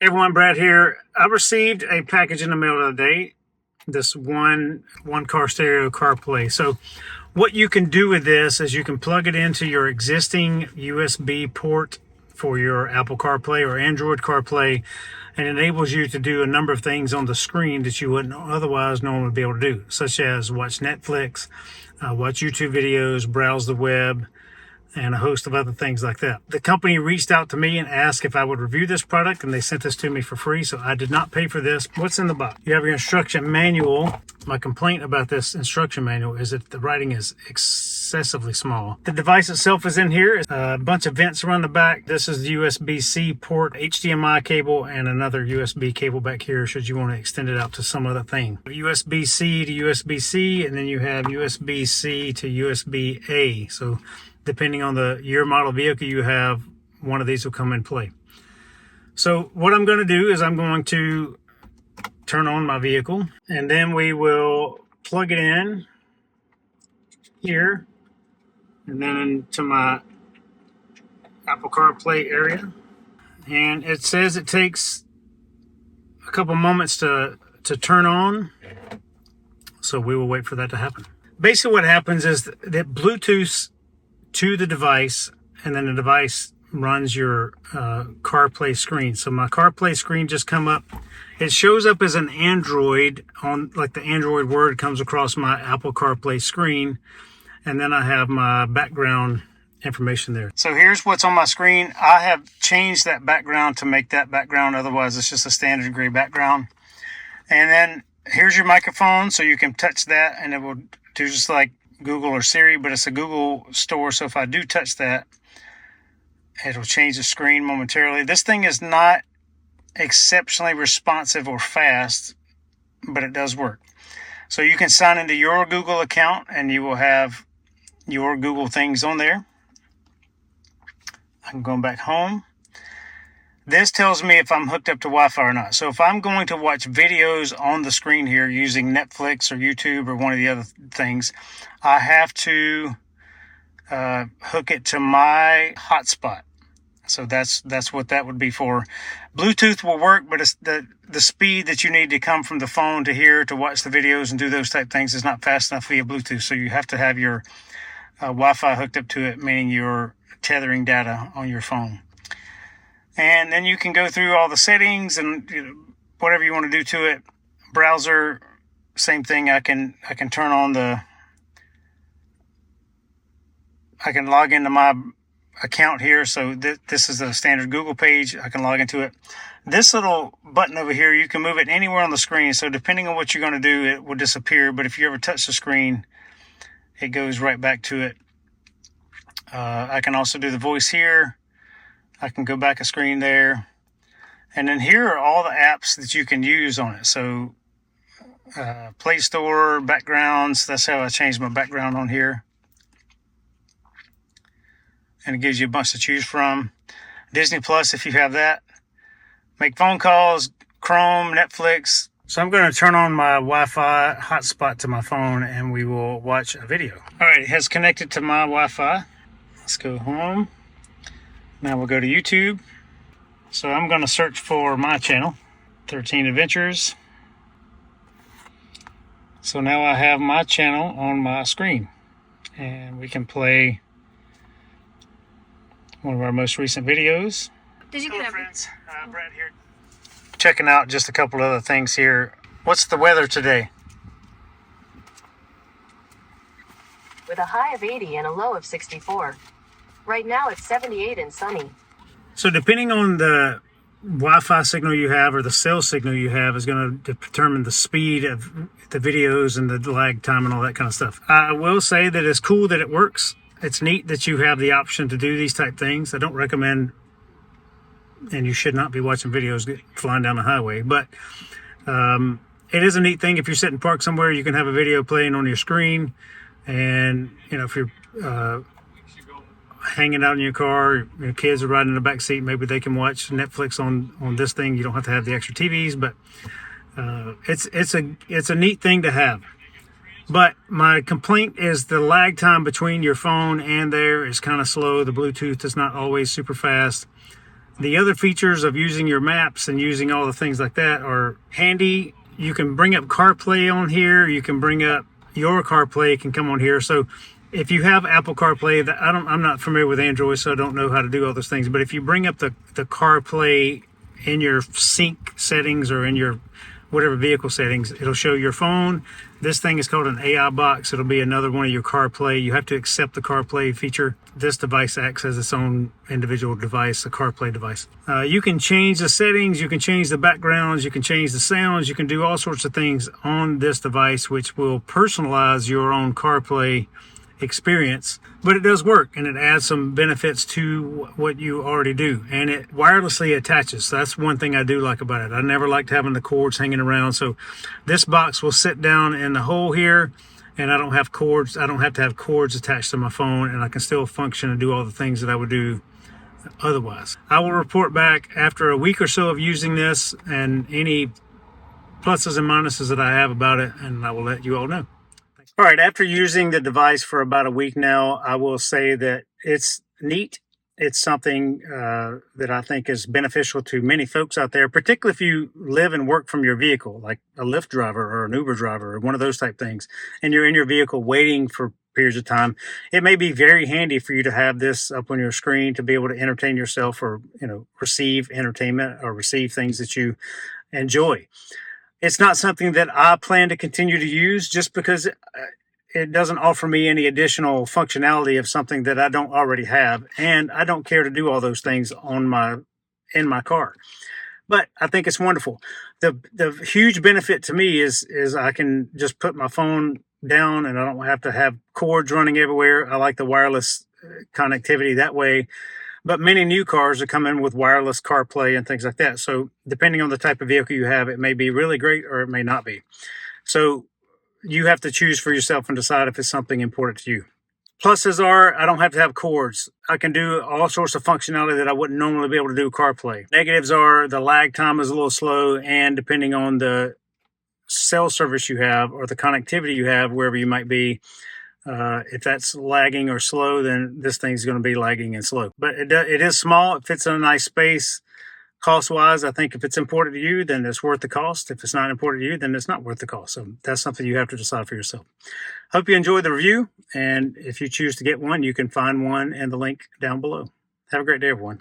Hey everyone, Brad here. I received a package in the mail the other day, this OneCarStereo CarPlay. So what you can do with this is you can plug it into your existing USB port for your Apple CarPlay or Android CarPlay, and it enables you to do a number of things on the screen that you wouldn't otherwise normally be able to do, such as watch Netflix, watch YouTube videos, browse the web, and a host of other things like that. The company reached out to me and asked if I would review this product, and they sent this to me for free, so I did not pay for this. What's in the box? You have your instruction manual. My complaint about this instruction manual is that the writing is excessively small. The device itself is in here. A bunch of vents around the back. This is the USB-C port, HDMI cable, and another USB cable back here should you want to extend it out to some other thing. USB-C to USB-C, and then you have USB-C to USB-A. So depending on your model vehicle you have, one of these will come in play. So what I'm going to do is I'm going to turn on my vehicle, and then we will plug it in here and then into my Apple CarPlay area. And it says it takes a couple moments to turn on, so we will wait for that to happen. Basically what happens is that Bluetooth to the device, and then the device runs your CarPlay screen. So my CarPlay screen just come up. It shows up as an Android, on like the Android word comes across my Apple CarPlay screen, and then I have my background information there. So here's what's on my screen. I have changed that background to make that background, otherwise it's just a standard gray background. And then here's your microphone, so you can touch that and it will do just like Google or Siri, but it's a Google store, so if I do touch that, it'll change the screen momentarily. This thing is not exceptionally responsive or fast, but it does work. So you can sign into your Google account and you will have your Google things on there. I'm going back home. This tells me if I'm hooked up to Wi-Fi or not. So if I'm going to watch videos on the screen here using Netflix or YouTube or one of the other things, I have to hook it to my hotspot. So that's what that would be for. Bluetooth will work, but it's the speed that you need to come from the phone to here to watch the videos and do those type things is not fast enough via Bluetooth. So you have to have your Wi-Fi hooked up to it, meaning you're tethering data on your phone. And then you can go through all the settings and whatever you want to do to it. Browser, same thing. I can turn on I can log into my account here. So this is a standard Google page. I can log into it. This little button over here, you can move it anywhere on the screen. So depending on what you're going to do, it will disappear. But if you ever touch the screen, it goes right back to it. I can also do the voice here. I can go back a screen there. And then here are all the apps that you can use on it. So Play Store, backgrounds. That's how I changed my background on here. And it gives you a bunch to choose from. Disney Plus, if you have that. Make phone calls, Chrome, Netflix. So I'm going to turn on my Wi-Fi hotspot to my phone and we will watch a video. All right, it has connected to my Wi-Fi. Let's go home. Now we'll go to YouTube. So I'm going to search for my channel, 13 Adventures. So now I have my channel on my screen. And we can play one of our most recent videos. Did you get Hello friends, Brad here. Checking out just a couple other things here. What's the weather today? With a high of 80 and a low of 64. Right now it's 78 and sunny. So depending on the Wi-Fi signal you have or the cell signal you have is going to determine the speed of the videos and the lag time and all that kind of stuff. I will say that it's cool that it works. It's neat that you have the option to do these type things. I don't recommend, and you should not be watching videos flying down the highway, but it is a neat thing. If you're sitting parked somewhere, you can have a video playing on your screen, and if you're hanging out in your car, your kids are riding in the back seat, maybe they can watch Netflix on this thing. You don't have to have the extra TVs, but it's a neat thing to have. But my complaint is the lag time between your phone and there is kind of slow. The Bluetooth is not always super fast. The other features of using your maps and using all the things like that are handy. You can bring up CarPlay on here. You can bring up your CarPlay can come on here. So if you have Apple CarPlay, I'm not familiar with Android, so I don't know how to do all those things. But if you bring up the CarPlay in your sync settings or in your whatever vehicle settings, it'll show your phone. This thing is called an AI box. It'll be another one of your CarPlay. You have to accept the CarPlay feature. This device acts as its own individual device, a CarPlay device. You can change the settings, you can change the backgrounds, you can change the sounds, you can do all sorts of things on this device, which will personalize your own CarPlay experience. But it does work, and it adds some benefits to what you already do, and it wirelessly attaches. So that's one thing I do like about it. I never liked having the cords hanging around, so this box will sit down in the hole here, and I don't have cords. I don't have to have cords attached to my phone, and I can still function and do all the things that I would do otherwise. I will report back after a week or so of using this and any pluses and minuses that I have about it, and I will let you all know. All right, after using the device for about a week now, I will say that it's neat. It's something that I think is beneficial to many folks out there, particularly if you live and work from your vehicle, like a Lyft driver or an Uber driver or one of those type things, and you're in your vehicle waiting for periods of time. It may be very handy for you to have this up on your screen to be able to entertain yourself or, receive entertainment or receive things that you enjoy. It's not something that I plan to continue to use just because it doesn't offer me any additional functionality of something that I don't already have. And I don't care to do all those things in my car. But I think it's wonderful. The huge benefit to me is I can just put my phone down and I don't have to have cords running everywhere. I like the wireless connectivity that way. But many new cars are coming with wireless CarPlay and things like that. So depending on the type of vehicle you have, it may be really great or it may not be. So you have to choose for yourself and decide if it's something important to you. Pluses are I don't have to have cords. I can do all sorts of functionality that I wouldn't normally be able to do with CarPlay. Negatives are the lag time is a little slow, and depending on the cell service you have or the connectivity you have, wherever you might be, if that's lagging or slow, then this thing's going to be lagging and slow. But it is small. It fits in a nice space. Cost-wise, I think if it's important to you, then it's worth the cost. If it's not important to you, then it's not worth the cost. So that's something you have to decide for yourself. Hope you enjoyed the review. And if you choose to get one, you can find one in the link down below. Have a great day, everyone.